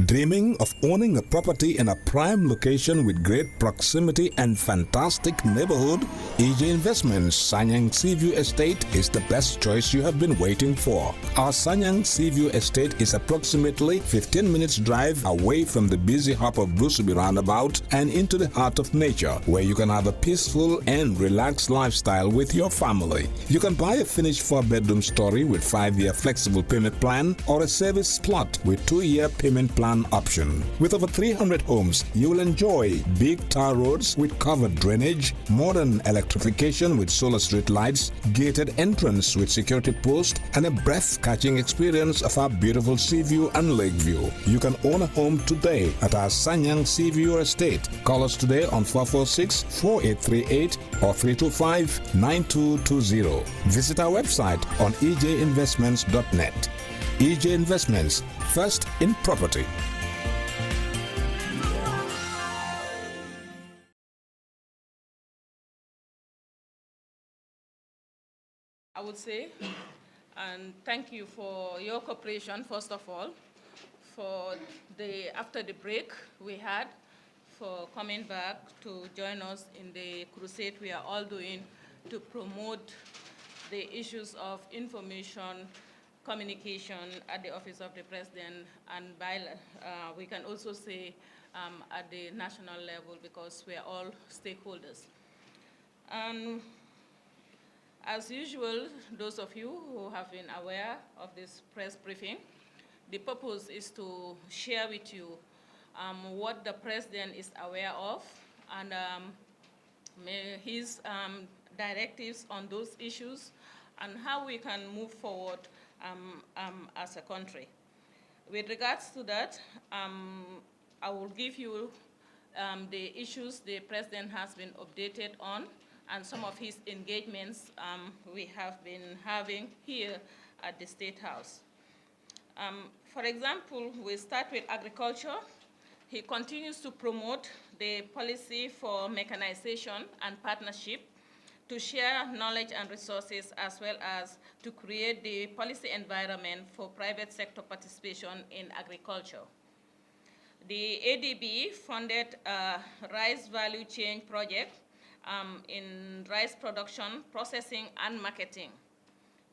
Dreaming of owning a property in a prime location with great proximity and fantastic neighborhood? EJ Investments Sanyang Seaview Estate is the best choice you have been waiting for. Our Sanyang Seaview Estate is approximately 15 minutes drive away from the busy hub of Brusubi roundabout and into the heart of nature, where you can have a peaceful and relaxed lifestyle with your family. You can buy a finished 4-bedroom story with 5-year flexible payment plan or a service plot with 2-year payment plan option. With over 300 homes, you will enjoy big tar roads with covered drainage, modern electrification with solar street lights, gated entrance with security post, and a breath-catching experience of our beautiful sea view and lake view. You can own a home today at our Sanyang Seaview Estate. Call us today on 446-4838 or 325-9220. Visit our website on ejinvestments.net. EJ Investments, first in property. I would say, and thank you for your cooperation, first of all, for after the break we had, for coming back to join us in the crusade we are all doing to promote the issues of information communication at the Office of the President, and we can also say at the national level, because we are all stakeholders. As usual, those of you who have been aware of this press briefing, the purpose is to share with you what the President is aware of and his directives on those issues and how we can move forward as a country. With regards to that, I will give you the issues the President has been updated on and some of his engagements we have been having here at the State House. For example, we start with agriculture. He continues to promote the policy for mechanization and partnership to share knowledge and resources, as well as to create the policy environment for private sector participation in agriculture. The ADB funded a rice value chain project in rice production, processing, and marketing.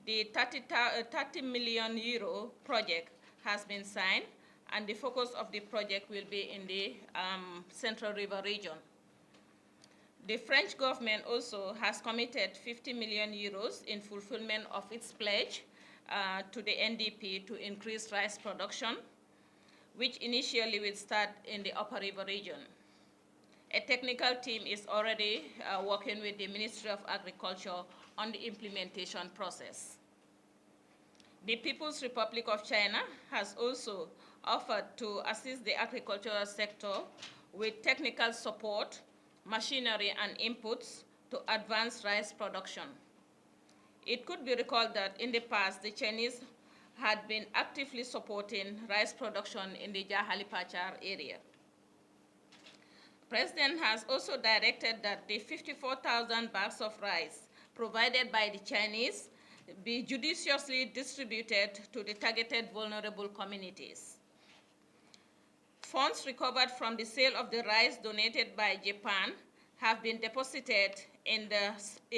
The 30 million euro project has been signed, and the focus of the project will be in the Central River region. The French government also has committed 50 million euros in fulfillment of its pledge to the NDP to increase rice production, which initially will start in the Upper River region. A technical team is already working with the Ministry of Agriculture on the implementation process. The People's Republic of China has also offered to assist the agricultural sector with technical support, machinery, and inputs to advance rice production. It could be recalled that in the past, the Chinese had been actively supporting rice production in the Jahalipachar area. President has also directed that the 54,000 bags of rice provided by the Chinese be judiciously distributed to the targeted vulnerable communities. Funds recovered from the sale of the rice donated by Japan have been deposited in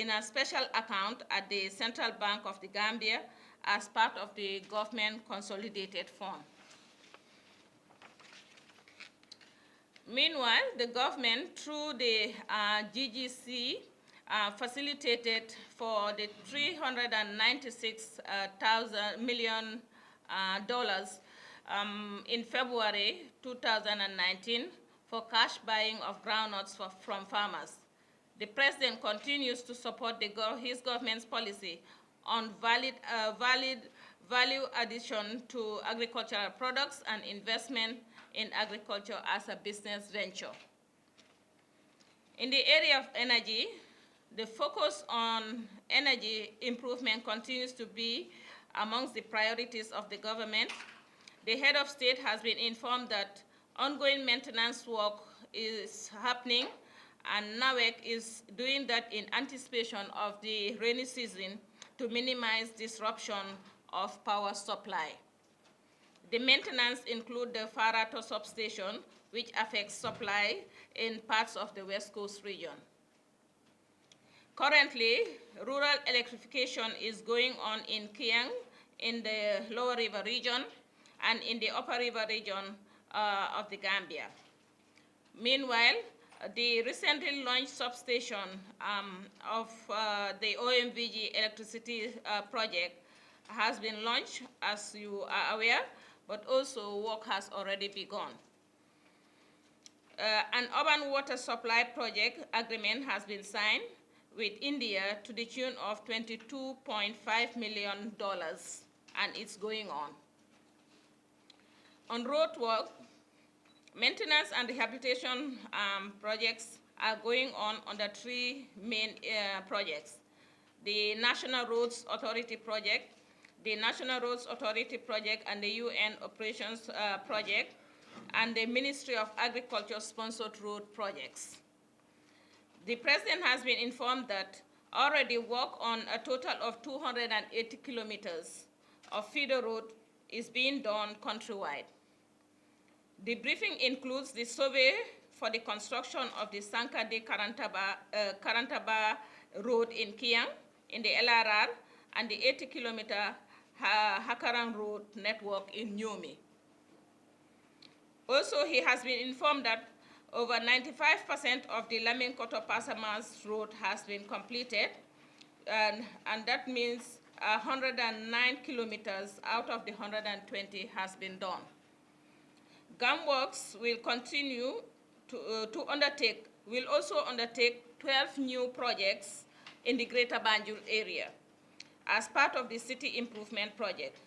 a special account at the Central Bank of the Gambia as part of the government consolidated fund. Meanwhile, the government, through the GGC, facilitated for the $396 million in February 2019 for cash buying of groundnuts from farmers. The President continues to support his government's policy on value addition to agricultural products and investment in agriculture as a business venture. In the area of energy, the focus on energy improvement continues to be amongst the priorities of the government. The head of state has been informed that ongoing maintenance work is happening, and NAWEC is doing that in anticipation of the rainy season to minimize disruption of power supply. The maintenance include the Fatou substation, which affects supply in parts of the West Coast region. Currently, rural electrification is going on in Kiang, in the Lower River region, and in the Upper River region of the Gambia. Meanwhile, the recently launched substation of the OMVG electricity project has been launched, as you are aware, but also work has already begun. An urban water supply project agreement has been signed with India to the tune of $22.5 million, and it's going on. On road work, maintenance and rehabilitation projects are going on under three main projects: the National Roads Authority project, the National Roads Authority project and the UN Operations project, and the Ministry of Agriculture sponsored road projects. The President has been informed that already work on a total of 280 kilometers of feeder road is being done countrywide. The briefing includes the survey for the construction of the Sankade Karantaba Road in Kiang, in the LRR, and the 80-kilometer Hakarang Road network in Nyomi. Also, he has been informed that over 95% of the Lamin-Koto Pasamas Road has been completed, and that means 109 kilometers out of the 120 has been done. GAMWorks will continue will also undertake 12 new projects in the Greater Banjul area as part of the City Improvement Project.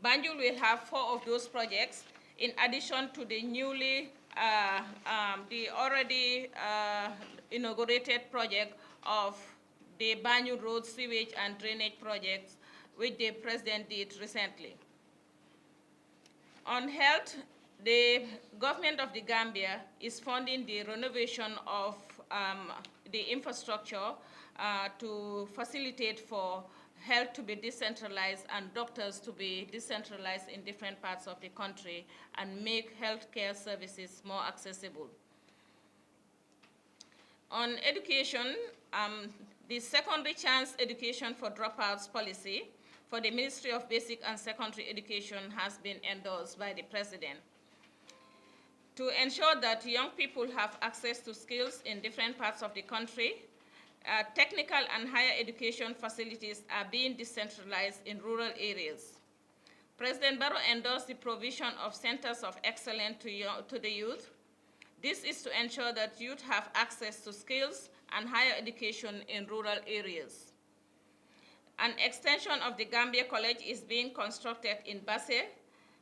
Banjul will have 4 of those projects, in addition to the already inaugurated project of the Banjul Road Sewage and Drainage projects, which the President did recently. On health, the government of the Gambia is funding the renovation of the infrastructure to facilitate for health to be decentralized and doctors to be decentralized in different parts of the country and make healthcare services more accessible. On education, the secondary chance education for dropouts policy for the Ministry of Basic and Secondary Education has been endorsed by the President. To ensure that young people have access to skills in different parts of the country, technical and higher education facilities are being decentralized in rural areas. President Barrow endorsed the provision of centers of excellence to the youth. This is to ensure that youth have access to skills and higher education in rural areas. An extension of the Gambia College is being constructed in Basse,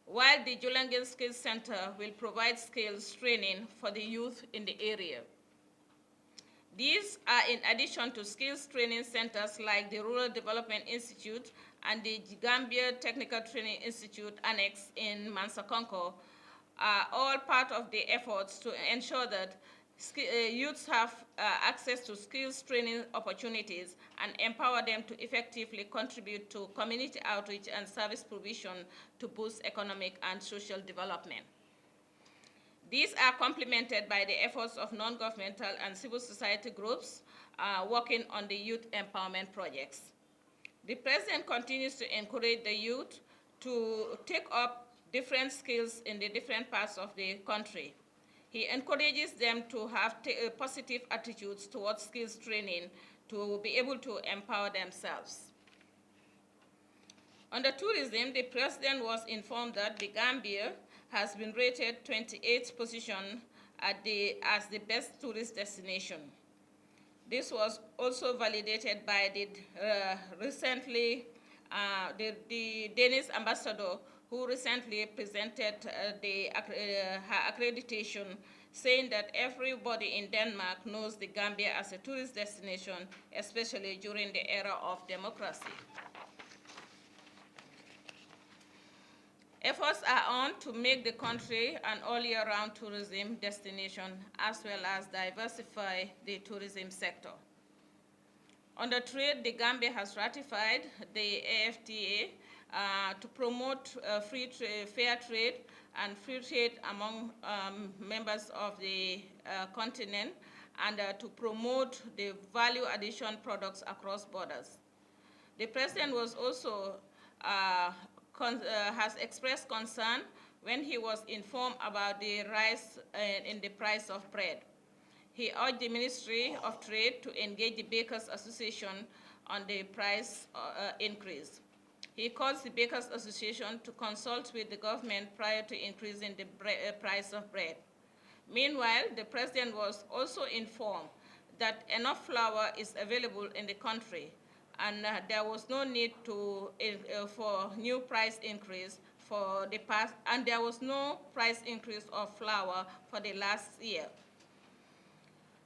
while the Julangin Skills Center will provide skills training for the youth in the area. These are in addition to skills training centers like the Rural Development Institute and the Gambia Technical Training Institute Annex in Mansakonko, are all part of the efforts to ensure that youths have access to skills training opportunities and empower them to effectively contribute to community outreach and service provision to boost economic and social development. These are complemented by the efforts of non-governmental and civil society groups working on the youth empowerment projects. The President continues to encourage the youth to take up different skills in the different parts of the country. He encourages them to have positive attitudes towards skills training to be able to empower themselves. Under tourism, the President was informed that the Gambia has been rated 28th position as the best tourist destination. This was also validated by the Danish ambassador, who recently presented her accreditation, saying that everybody in Denmark knows the Gambia as a tourist destination, especially during the era of democracy. Efforts are on to make the country an all-year-round tourism destination, as well as diversify the tourism sector. Under trade, the Gambia has ratified the AFTA to promote fair trade and free trade among members of the continent, and to promote the value addition products across borders. The President was also has expressed concern when he was informed about the rise in the price of bread. He urged the Ministry of Trade to engage the Bakers Association on the price increase. He calls the Bakers Association to consult with the government prior to increasing the price of bread. Meanwhile, the President was also informed that enough flour is available in the country, and there was no need for new price increase for the past, and there was no price increase of flour for the last year.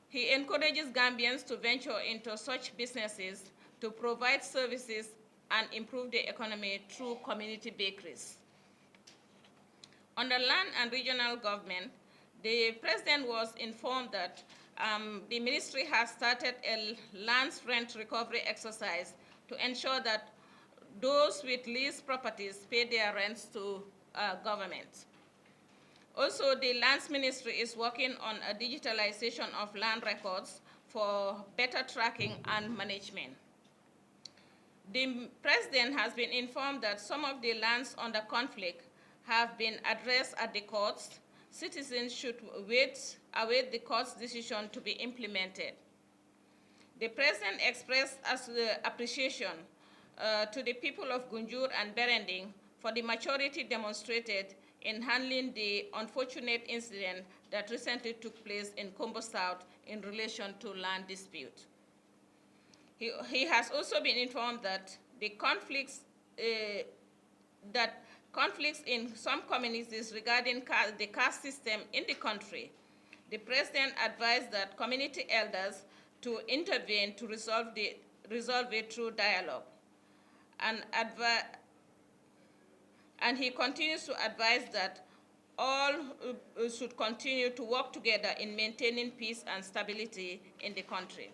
He encourages Gambians to venture into such businesses to provide services and improve the economy through community bakeries. Under land and regional government, the President was informed that the ministry has started a land rent recovery exercise to ensure that those with leased properties pay their rents to government. Also, the Lands Ministry is working on a digitalization of land records for better tracking and management. The President has been informed that some of the lands under conflict have been addressed at the courts. Citizens should await the court's decision to be implemented. The President expressed appreciation to the people of Gunjur and Berending for the maturity demonstrated in handling the unfortunate incident that recently took place in Combo South in relation to land dispute. He has also been informed that the conflicts in some communities regarding the caste system in the country, the President advised that community elders to intervene to resolve it through dialogue. And he continues to advise that all should continue to work together in maintaining peace and stability in the country.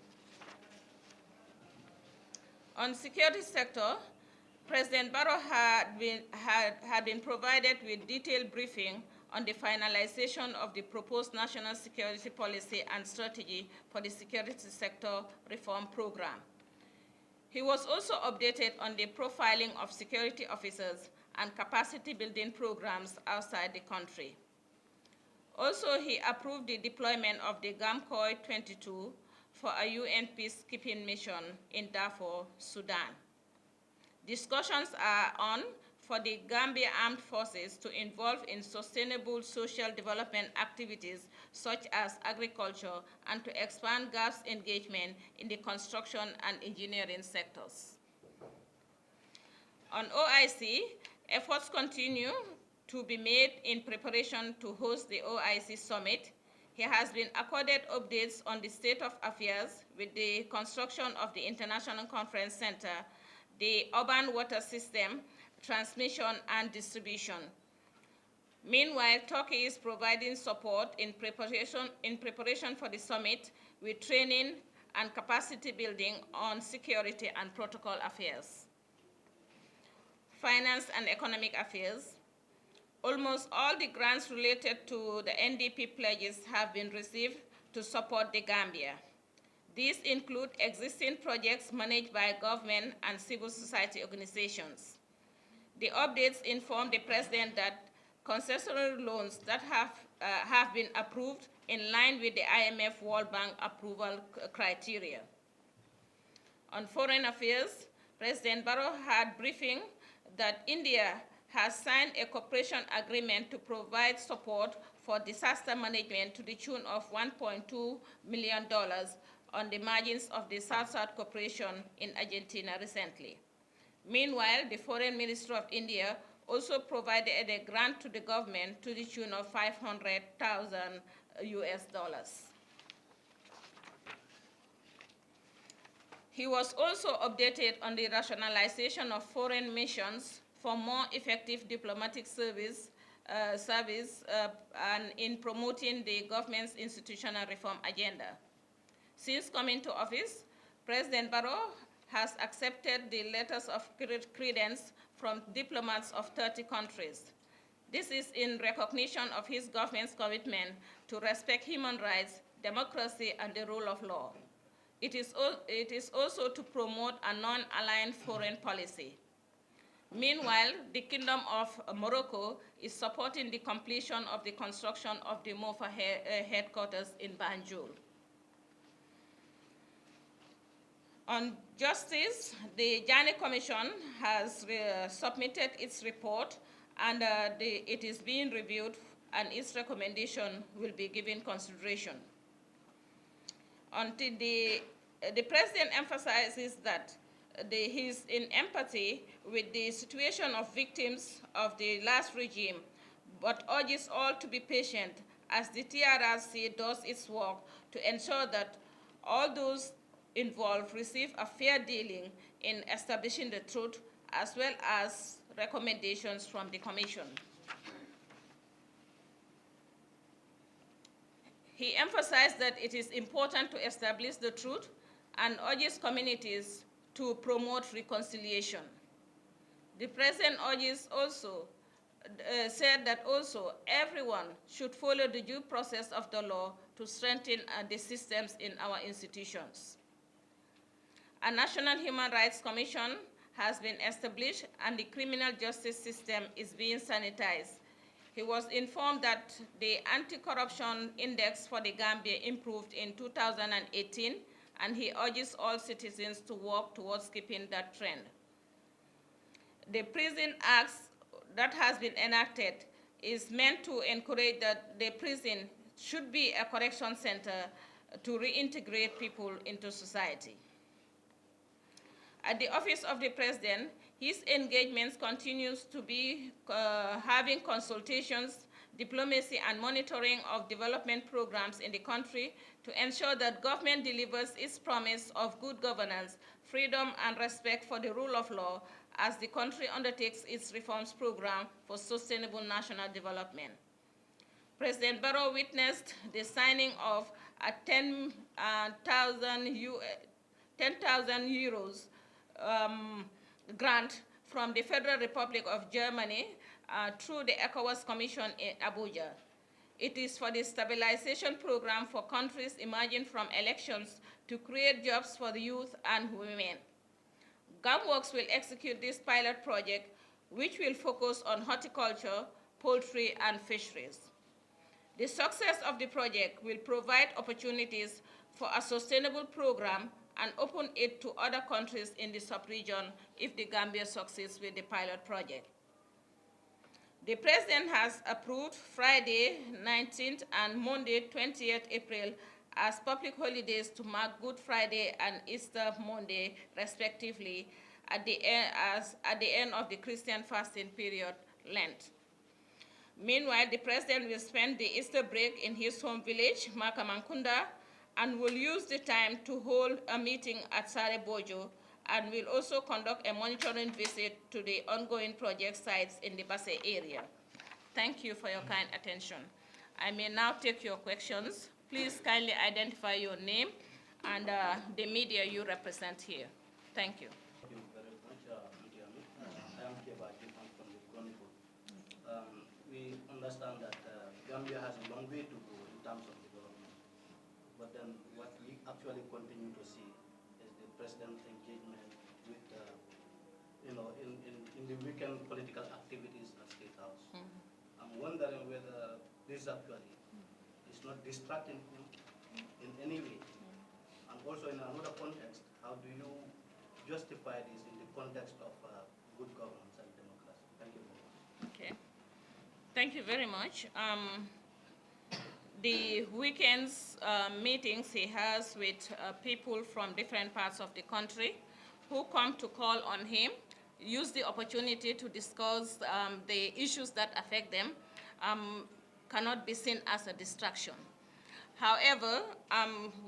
On security sector, President Barrow had been provided with detailed briefing on the finalization of the proposed national security policy and strategy for the security sector reform program. He was also updated on the profiling of security officers and capacity building programs outside the country. Also, he approved the deployment of the GAMCOI 22 for a UN peacekeeping mission in Darfur, Sudan. Discussions are on for the Gambia Armed Forces to involve in sustainable social development activities such as agriculture and to expand GAF's engagement in the construction and engineering sectors. On OIC, efforts continue to be made in preparation to host the OIC summit. He has been accorded updates on the state of affairs with the construction of the International Conference Center, the urban water system, transmission and distribution. Meanwhile, Turkey is providing support in preparation for the summit with training and capacity building on security and protocol affairs. Finance and economic affairs. Almost all the grants related to the NDP pledges have been received to support the Gambia. These include existing projects managed by government and civil society organizations. The updates inform the President that concessional loans that have been approved in line with the IMF World Bank approval criteria. On foreign affairs, President Barrow had briefing that India has signed a cooperation agreement to provide support for disaster management to the tune of $1.2 million on the margins of the South-South cooperation in Argentina recently. Meanwhile, the Foreign Ministry of India also provided a grant to the government to the tune of $500,000 US. He was also updated on the rationalization of foreign missions for more effective diplomatic service and in promoting the government's institutional reform agenda. Since coming to office, President Barrow has accepted the letters of credence from diplomats of 30 countries. This is in recognition of his government's commitment to respect human rights, democracy, and the rule of law. It is also to promote a non-aligned foreign policy. Meanwhile, the Kingdom of Morocco is supporting the completion of the construction of the MOFA headquarters in Banjul. On justice, the Jani Commission has submitted its report, and it is being reviewed, and its recommendation will be given consideration. Until the President emphasizes that he is in empathy with the situation of victims of the last regime, but urges all to be patient as the TRRC does its work to ensure that all those involved receive a fair dealing in establishing the truth, as well as recommendations from the Commission. He emphasized that it is important to establish the truth and urges communities to promote reconciliation. The President said that also everyone should follow the due process of the law to strengthen the systems in our institutions. A National Human Rights Commission has been established, and the criminal justice system is being sanitized. He was informed that the anti-corruption index for the Gambia improved in 2018, and he urges all citizens to work towards keeping that trend. The Prison Act that has been enacted is meant to encourage that the prison should be a correction center to reintegrate people into society. At the Office of the President, his engagements continues to be having consultations, diplomacy, and monitoring of development programs in the country to ensure that government delivers its promise of good governance, freedom, and respect for the rule of law as the country undertakes its reforms program for sustainable national development. President Barrow witnessed the signing of a 10,000 euros grant from the Federal Republic of Germany through the ECOWAS Commission in Abuja. It is for the stabilization program for countries emerging from elections to create jobs for the youth and women. GAMWorks will execute this pilot project, which will focus on horticulture, poultry, and fisheries. The success of the project will provide opportunities for a sustainable program and open it to other countries in the sub-region if the Gambia succeeds with the pilot project. The President has approved Friday 19th and Monday 20th April as public holidays to mark Good Friday and Easter Monday, respectively, at the end of the Christian fasting period, Lent. Meanwhile, the President will spend the Easter break in his home village, Makamankunda, and will use the time to hold a meeting at Sare Bojo, and will also conduct a monitoring visit to the ongoing project sites in the Basse area. Thank you for your kind attention. I may now take your questions. Please kindly identify your name and the media you represent here. Thank you. Thank you very much, I am Kerr from the Chronicle. We understand that Gambia has a long way to go in terms of development. But then what we actually continue to see is the president's engagement with, in the weekend political activities at State House. Mm-hmm. I'm wondering whether this actually is not distracting him in any way. Mm-hmm. And also in another context, how do you justify this in the context of good governance and democracy? Thank you very much. Okay. Thank you very much. The weekends meetings he has with people from different parts of the country who come to call on him, use the opportunity to discuss the issues that affect them, cannot be seen as a distraction. However,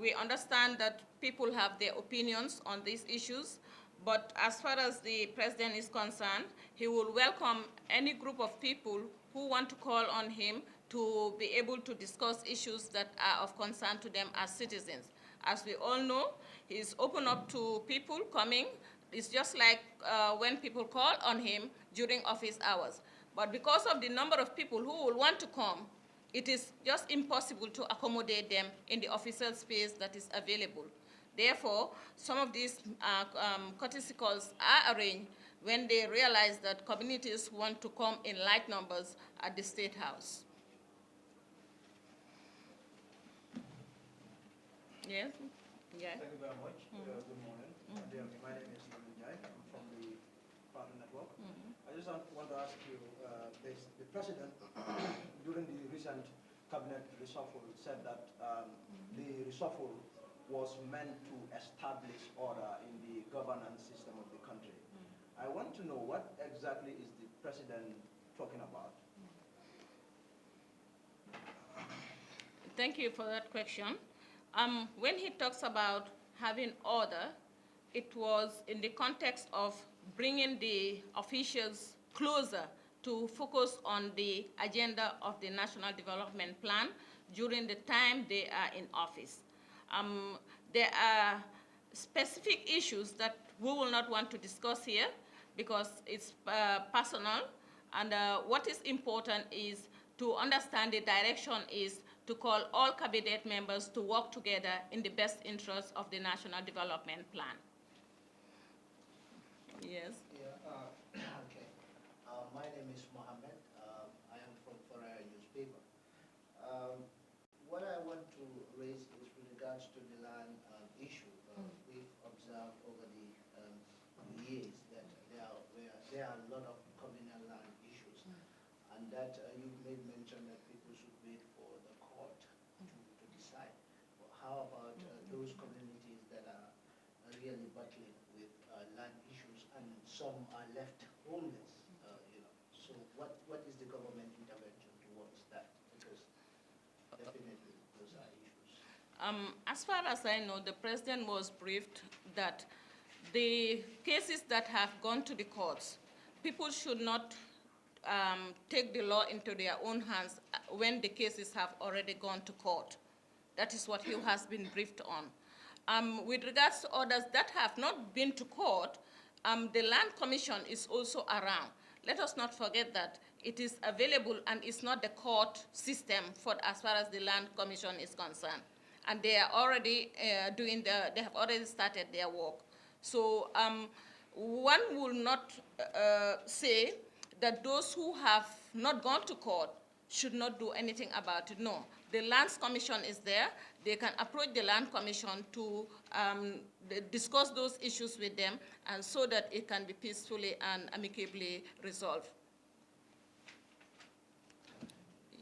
we understand that people have their opinions on these issues, but as far as the President is concerned, he will welcome any group of people who want to call on him to be able to discuss issues that are of concern to them as citizens. As we all know, he is open up to people coming It's just like when people call on him during office hours. But because of the number of people who will want to come, it is just impossible to accommodate them in the official space that is available. Therefore, some of these courtesy calls are arranged when they realize that communities want to come in light numbers at the State House. Yes? Yeah. Thank you very much. Good morning. My name is Jai. I'm from the Fatou Network. I just want to ask you, the president, during the recent cabinet reshuffle, said that the reshuffle was meant to establish order in the governance system of the country. I want to know what exactly is the president talking about? Thank you for that question. When he talks about having order, it was in the context of bringing the officials closer to focus on the agenda of the National Development Plan during the time they are in office. There are specific issues that we will not want to discuss here because it's personal, and what is important is to understand the direction is to call all cabinet members to work together in the best interest of the National Development Plan. Yes? Yeah, okay. My name is Mohammed. I am from Foria newspaper. What I want to raise is with regards to the land issue. We've observed over the years that there are a lot of communal land issues, and that you made mention that people should wait for the court to decide. But how about those communities that are really battling with land issues, and some are left homeless? So what is the government intervention towards that? Because definitely those are issues. As far as I know, the president was briefed that the cases that have gone to the courts, people should not take the law into their own hands when the cases have already gone to court. That is what he has been briefed on. With regards to orders that have not been to court, the Land Commission is also around. Let us not forget that it is available and it's not the court system for as far as the Land Commission is concerned. And they are already they have already started their work. So one will not say that those who have not gone to court should not do anything about it. No, the Lands Commission is there. They can approach the Land Commission to discuss those issues with them, and so that it can be peacefully and amicably resolved.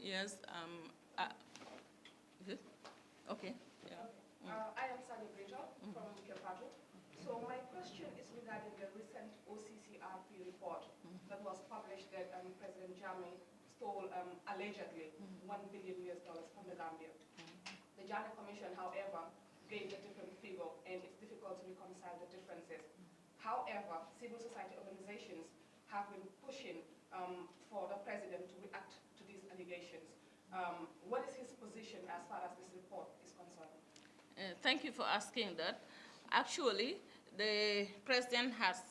Yes. Okay. Yeah. I am Sani Breja from Fatou. So my question is regarding the recent OCCRP report that was published that President Jammeh stole allegedly $1 billion from the Gambia. The Jammeh Commission, however, gave a different figure, and it's difficult to reconcile the differences. However, civil society organizations have been pushing for the president to react to these allegations. What is his position as far as this report is concerned? Thank you for asking that. Actually, the president has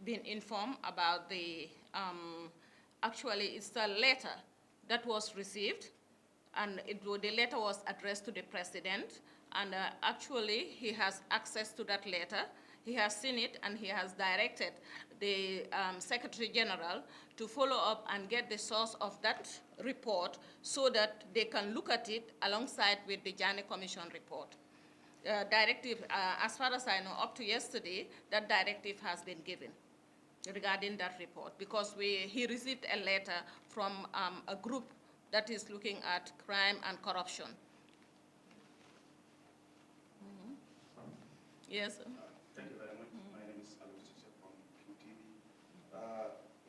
been informed about the, actually it's a letter that was received, and the letter was addressed to the president, and actually he has access to that letter. He has seen it, and he has directed the Secretary General to follow up and get the source of that report so that they can look at it alongside with the Jammeh Commission report. Directive, as far as I know, up to yesterday, that directive has been given regarding that report, because he received a letter from a group that is looking at crime and corruption. Yes. Thank you very much. My name is Aloysius from QTV.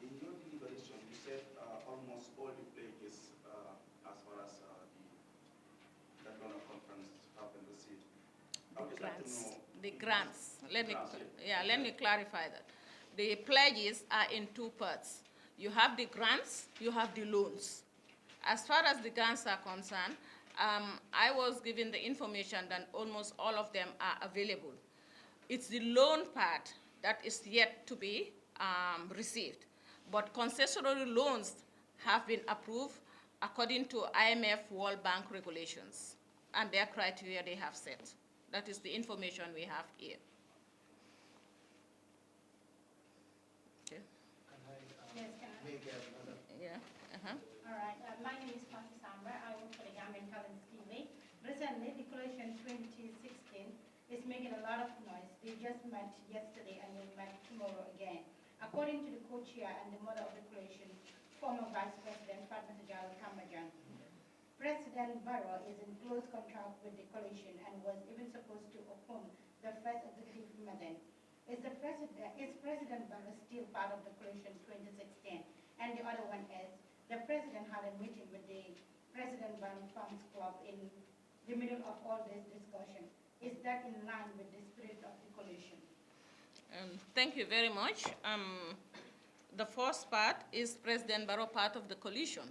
In your deliberation, you said almost all the pledges as far as the donor conference have been received. I would just like to know the grants. Let me clarify that. The pledges are in two parts. You have the grants, you have the loans. As far as the grants are concerned, I was given the information that almost all of them are available. It's the loan part that is yet to be received. But concessionary loans have been approved according to IMF World Bank regulations and their criteria they have set. That is the information we have here. Okay. Yes, make another. Yeah. All right. My name is Fatou. I work for the Gambian Talents TV. Recently, Declaration 2016 is making a lot of noise. They just met yesterday and will meet tomorrow again. According to the co-chair and the mother of the coalition, former Vice President Fatou Kamajang, President Barrow is in close contact with the coalition and was even supposed to open the first executive meeting. Is President Barrow still part of the coalition 2016? And the other one is, the president had a meeting with the President Barrow Farms Club in the middle of all this discussion. Is that in line with the spirit of the coalition? Thank you very much. The first part is President Barrow part of the coalition.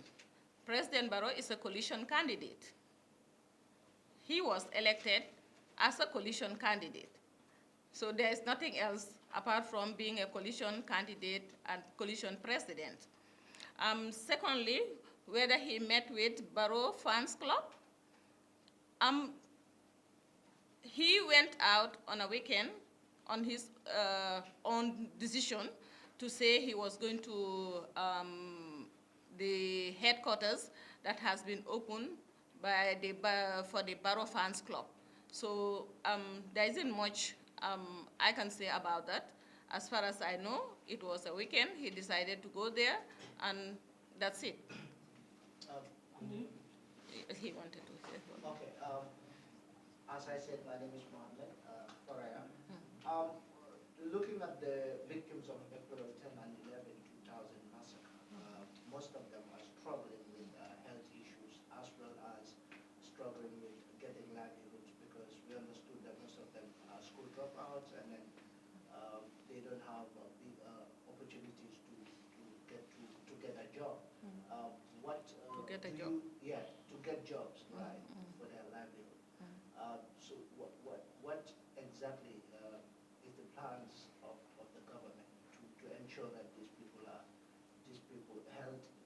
President Barrow is a coalition candidate. He was elected as a coalition candidate. So there is nothing else apart from being a coalition candidate and coalition president. Secondly, whether he met with Barrow Fans Club, he went out on a weekend on his own decision to say he was going to the headquarters that has been opened by for the Barrow Fans Club. So there isn't much I can say about that. As far as I know, it was a weekend. He decided to go there, and that's it. He wanted to say. Okay. As I said, my name is Mohammed Faraya. Looking at the victims of April 10 and 11, 2000 massacre, most of them are struggling with health issues as well as struggling with getting livelihoods, because we understood that most of them are school dropouts, and then they don't have big opportunities to get a job. To get a job? Yeah, to get jobs, right, for their livelihood. So what exactly is the plans of the government to ensure that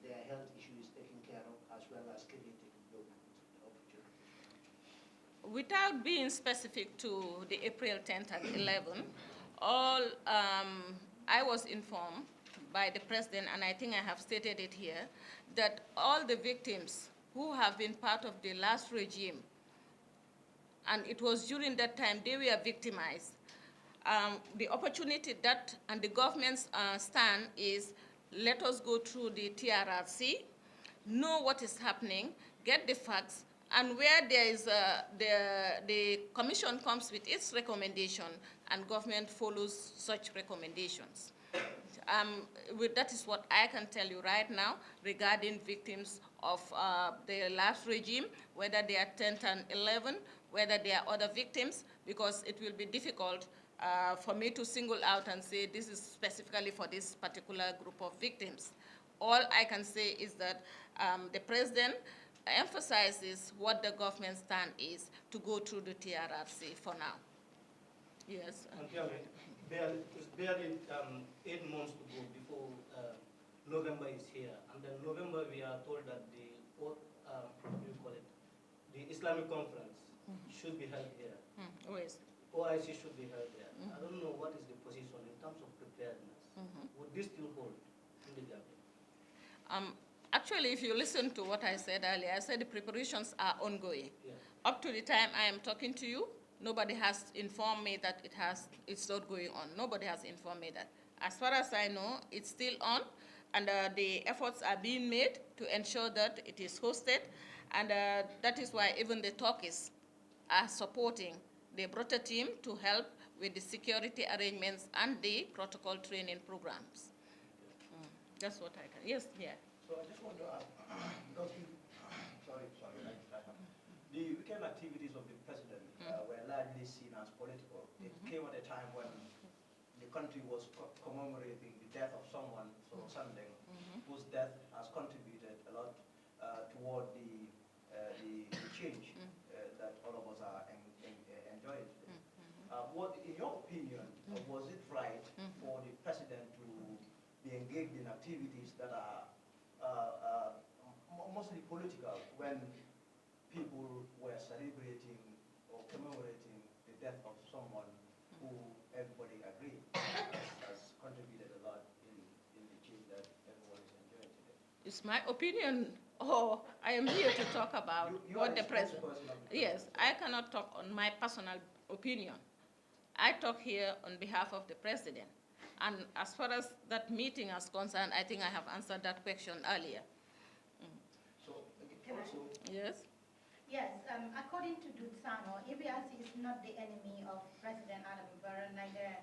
their health issue is taken care of, as well as creating opportunities? Without being specific to the April 10th and 11th, all I was informed by the president, and I think I have stated it here, that all the victims who have been part of the last regime, and it was during that time they were victimized, the opportunity that and the government's stand is, let us go through the TRRC, know what is happening, get the facts, and where there is the commission comes with its recommendation and government follows such recommendations. That is what I can tell you right now regarding victims of the last regime, whether they are 10th and 11th, whether there are other victims, because it will be difficult for me to single out and say this is specifically for this particular group of victims. All I can say is that the president emphasizes what the government stand is to go through the TRRC for now. Yes. It's barely 8 months to go before November is here. And then November we are told that the the Islamic Conference should be held here. OIC should be held there. I don't know what is the position in terms of preparedness. Would this still hold in the Gambia? Actually, if you listen to what I said earlier, I said the preparations are ongoing. Yeah. Up to the time I am talking to you, nobody has informed me that it's not going on. Nobody has informed me that. As far as I know, it's still on, and the efforts are being made to ensure that it is hosted, and that is why even the Turkish are supporting. They brought a team to help with the security arrangements and the protocol training programs. That's what I can. Yes, yeah. So I just want to ask, because the weekend activities of the president were largely seen as political. It came at a time when the country was commemorating the death of someone, so Sunday, whose death has contributed a lot toward the change that all of us are enjoying. What, in your opinion, was it right engaged in activities that are mostly political when people were celebrating or commemorating the death of someone who everybody agreed has contributed a lot in the change that everyone is enjoying today. It's my opinion, or I am here to talk about You what are the president. Yes, president. I cannot talk on my personal opinion. I talk here on behalf of the president. And as far as that meeting is concerned, I think I have answered that question earlier. So, also, Yes? Yes, according to Dutsano, APRC is not the enemy of President Adam Barrow, neither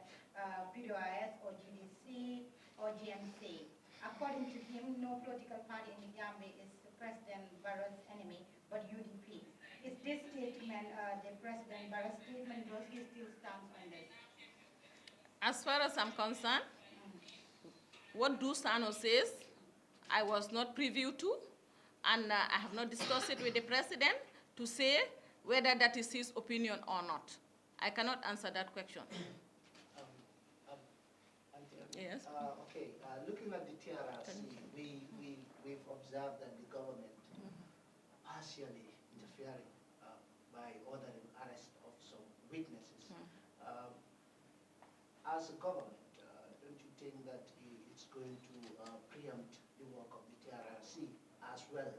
PDOIS or GDC or GMC. According to him, no political party in the Gambia is President Barrow's enemy, but UDP. Is this statement the President Barrow's statement, does he still stand on this? As far as I'm concerned, what Dutsano says, I was not privy to, and I have not discussed it with the president to say whether that is his opinion or not. I cannot answer that question. Yes. Okay, looking at the TRRC, we've observed that the government partially interfering by ordering arrest of some witnesses. As a government, don't you think that it's going to preempt the work of the TRRC as well,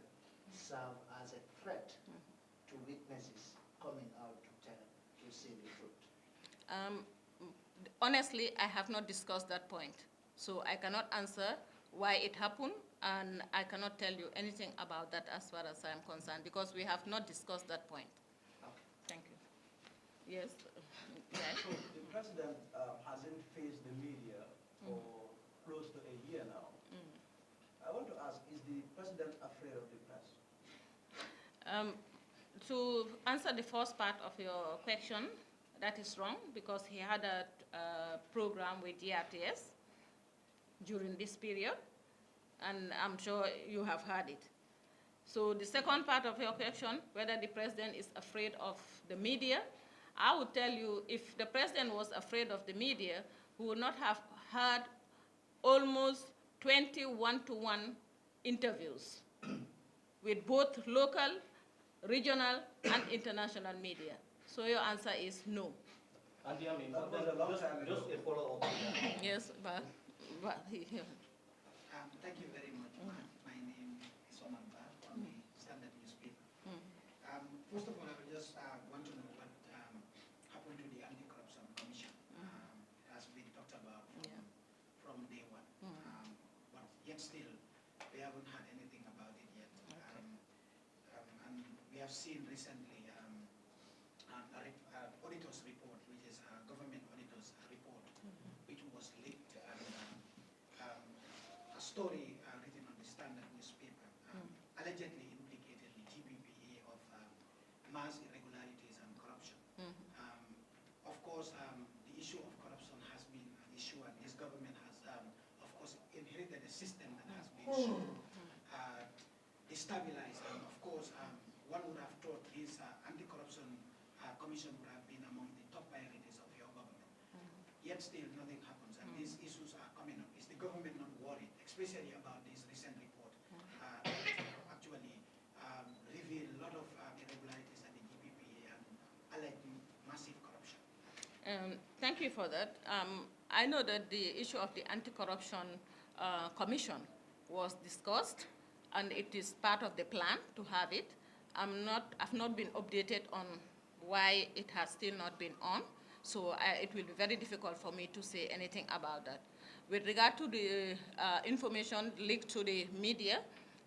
serve as a threat to witnesses coming out to say the truth? Honestly, I have not discussed that point. So I cannot answer why it happened, and I cannot tell you anything about that as far as I'm concerned, because we have not discussed that point. Okay. Thank you. Yes. Yes. so the president hasn't faced the media for close to a year now. I want to ask, is the president afraid of the press? To answer the first part of your question, that is wrong, because he had a program with DRTS during this period, and I'm sure you have heard it. So the second part of your question, whether the president is afraid of the media, I would tell you, if the president was afraid of the media, he would not have had almost 20 one-to-one interviews with both local, regional, and international media. So your answer is no. And I mean, That was a long time ago. just a follow-up. Yes, but Thank you very much. My name is Oman Ba from the Standard newspaper. First of all, I would just want to know what happened to the Anti-Corruption Commission, as we talked about from day one. But yet still, we haven't had anything about it yet. And we have seen recently an auditor's report, which is a government auditor's report, which was leaked, and a story written on the Standard newspaper allegedly implicated the GBPA of mass irregularities and corruption. Of course, the issue of corruption has been an issue, and this government has, of course, inherited a system that has been so destabilized. And of course, one would have thought this anti-corruption commission would have been among the top priorities of your government. Yet still, nothing happens, and these issues are coming up. Is the government not worried, especially about this recent report, actually reveal a lot of irregularities at the GPPA and alleged massive corruption? Thank you for that. I know that the issue of the anti-corruption commission was discussed, and it is part of the plan to have it. I've not been updated on why it has still not been on, so it will be very difficult for me to say anything about that. With regard to the information leaked to the media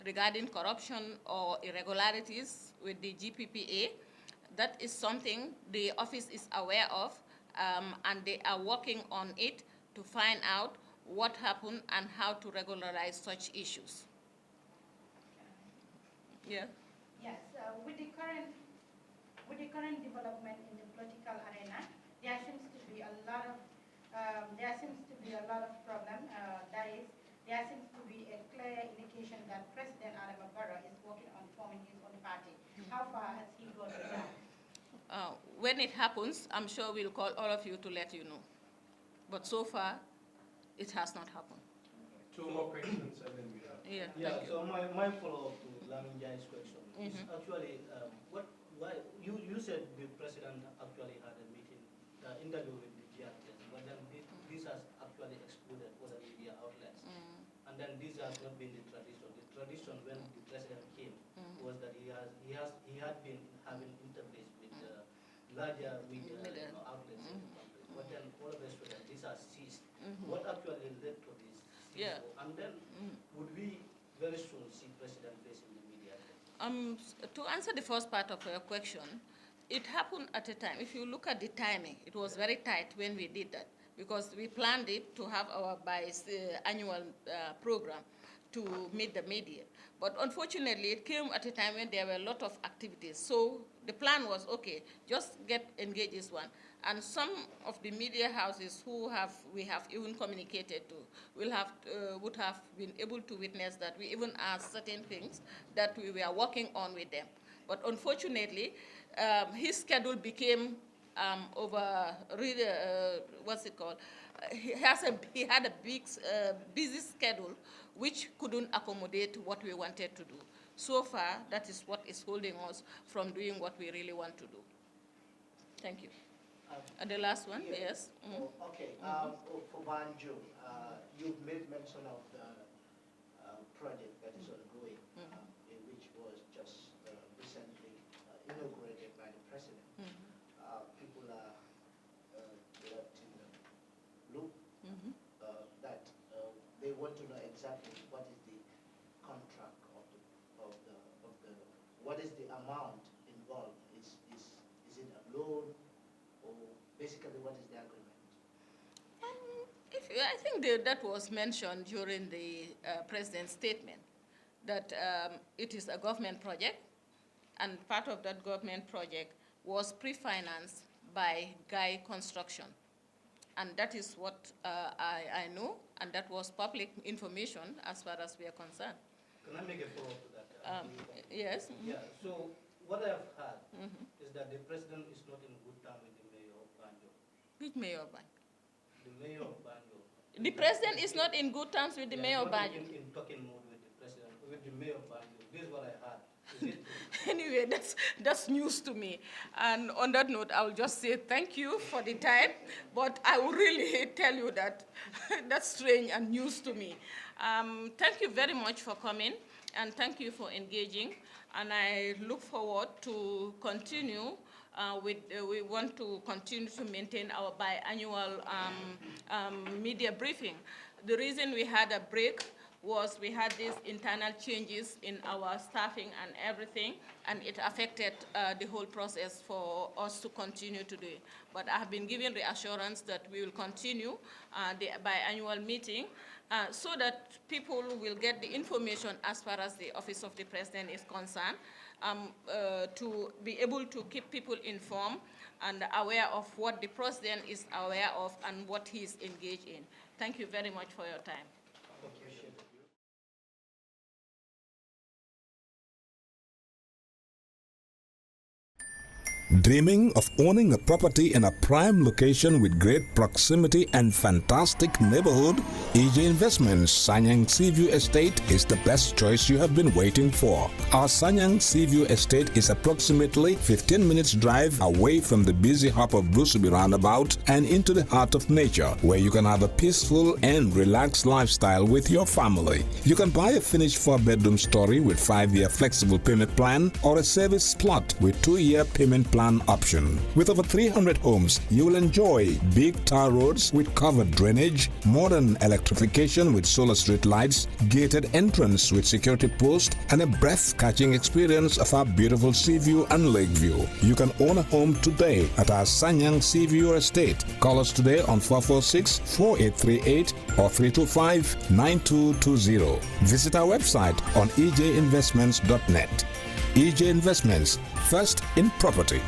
regarding corruption or irregularities with the GPPA, that is something the office is aware of, and they are working on it to find out what happened and how to regularize such issues. Yeah. Yes, with the current development in the political arena, there seems to be a lot of problem. There seems to be a clear indication that President Adam Barrow is working on forming his own party. How far has he gone with that? When it happens, I'm sure we'll call all of you to let you know. But so far, it has not happened. Two more questions and then we have. Yeah, so my follow-up to Lamin Jai's question is actually, why you said the president actually had a meeting, interview with the GRTS, but then this has actually excluded other media outlets. And then this has not been the tradition. The tradition when the president came was that he had been having interviews with larger media outlets in the country. But then all of a sudden this has ceased. What actually led to this? Yeah. And then would we very soon see president facing the media? To answer the first part of your question, it happened at a time. If you look at the timing, it was very tight when we did that because we planned it to have our annual program to meet the media. But unfortunately, it came at a time when there were a lot of activities. So the plan was, okay, just get engaged this one. And some of the media houses who we have even communicated to would have been able to witness that we even asked certain things that we were working on with them. But unfortunately, his schedule became what's it called? He had a big, busy schedule which couldn't accommodate what we wanted to do. So far, that is what is holding us from doing what we really want to do. Thank you. And the last one, yes. Okay, for Banjul, you've made mention of the project that is ongoing, which was just recently inaugurated by the president. People are left in the loop that they want to know exactly what is the contract of the what is the amount involved? Is it a loan? Basically, what is the agreement? I think that was mentioned during the president's statement, that it is a government project, and part of that government project was pre-financed by Guy Construction. And that is what I know, and that was public information as far as we are concerned. Can I make a follow-up to that? Yes. Yeah, so what I have heard is that the president is not in good time with the mayor of Banjul. Which mayor of Banjul? The mayor of Banjul. The president is not in good terms with the mayor of Banjul. In talking mode with the president, with the mayor of Banjul. This is what I heard. Is it true? Anyway, that's news to me. And on that note, I will just say thank you for the time, but I will really tell you that that's strange and news to me. Thank you very much for coming, and thank you for engaging. And I look forward to continue we want to continue to maintain our biannual media briefing. The reason we had a break was we had these internal changes in our staffing and everything, and it affected the whole process for us to continue to do it. But I have been given reassurance that we will continue the biannual meeting so that people will get the information as far as the Office of the President is concerned, to be able to keep people informed and aware of what the President is aware of and what he is engaged in. Thank you very much for your time. Dreaming of owning a property in a prime location with great proximity and fantastic neighborhood? EJ Investments Sanyang Seaview Estate is the best choice you have been waiting for. Our Sanyang Seaview Estate is approximately 15 minutes drive away from the busy hub of Brusubi roundabout and into the heart of nature, where you can have a peaceful and relaxed lifestyle with your family. You can buy a finished 4-bedroom story with 5-year flexible payment plan or a service plot with 2-year payment plan option. With over 300 homes, you will enjoy big tar roads with covered drainage, modern electrification with solar street lights, gated entrance with security post, and a breath-catching experience of our beautiful sea view and lake view. You can own a home today at our Sanyang Seaview Estate. Call us today on 446-4838 or 325-9220. Visit our website on ejinvestments.net. EJ Investments, first in property.